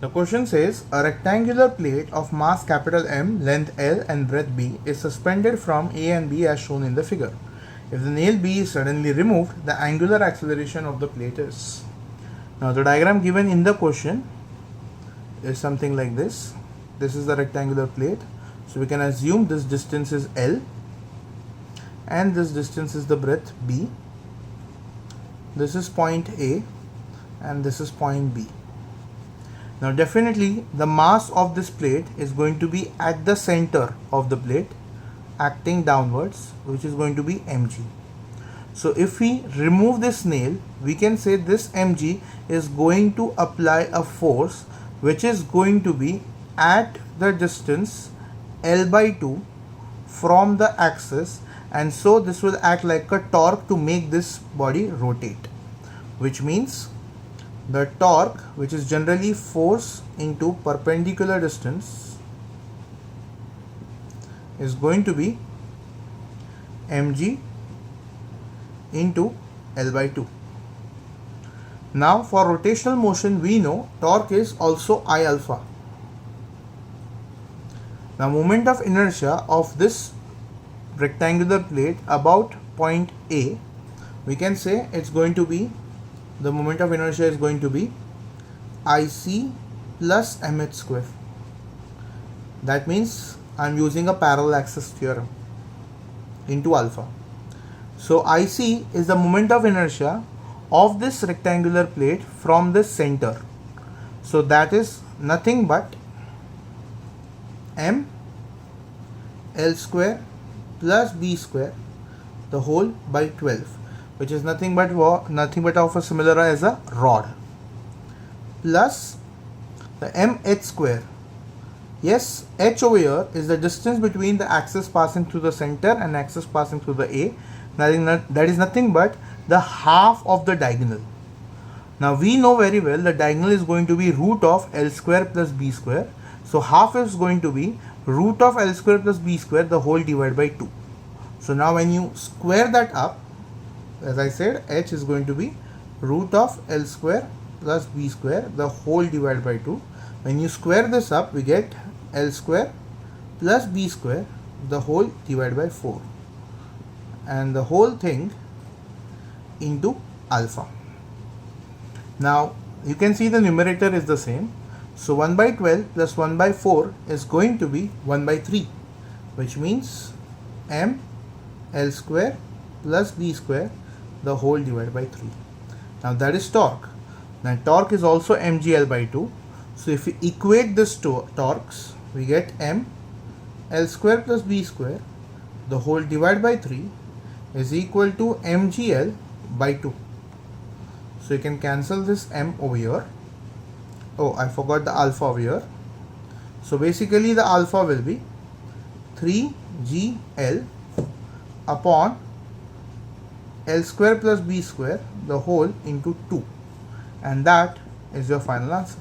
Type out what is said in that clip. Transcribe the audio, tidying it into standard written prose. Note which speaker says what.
Speaker 1: The question says a rectangular plate of mass capital M, length L and breadth B is suspended from A and B as shown in the figure. If the nail B is suddenly removed, the angular acceleration of the plate is. Now the diagram given in the question is something like this. This is the rectangular plate. So we can assume this distance is L and this distance is the breadth B. This is point A and this is point B. Now definitely the mass of this plate is going to be at the center of the plate acting downwards, which is going to be mg. So if we remove this nail, we can say this mg is going to apply a force which is going to be at the distance L by 2 from the axis, and so this will act like a torque to make this body rotate, which means the torque, which is generally force into perpendicular distance, is going to be mg into L by 2. Now for rotational motion, we know torque is also I alpha. Now moment of inertia of this rectangular plate about point A, we can say it's going to be, the moment of inertia is going to be IC plus mh square. That means I'm using a parallel axis theorem into alpha. So IC is the moment of inertia of this rectangular plate from the center. So that is nothing but m L square plus B square the whole by 12, which is nothing but of a similar as a rod, plus the mh square. Yes, h over here is the distance between the axis passing through the center and axis passing through the A. That is nothing but the half of the diagonal. Now we know very well the diagonal is going to be root of L square plus B square. So half is going to be root of L square plus B square the whole divided by 2. So now when you square that up, as I said, h is going to be root of L square plus B square the whole divided by 2. When you square this up, we get L square plus B square the whole divided by 4, and the whole thing into alpha. Now you can see the numerator is the same. So 1 by 12 plus 1 by 4 is going to be 1 by 3, which means m L square plus B square the whole divided by 3. Now that is torque. Now torque is also mgl by 2. So if we equate this to torques, we get m L square plus B square the whole divided by 3 is equal to mgl by 2. So you can cancel this m over here. Oh, I forgot the alpha over here. So basically the alpha will be 3gl upon L square plus B square the whole into 2, and that is your final answer.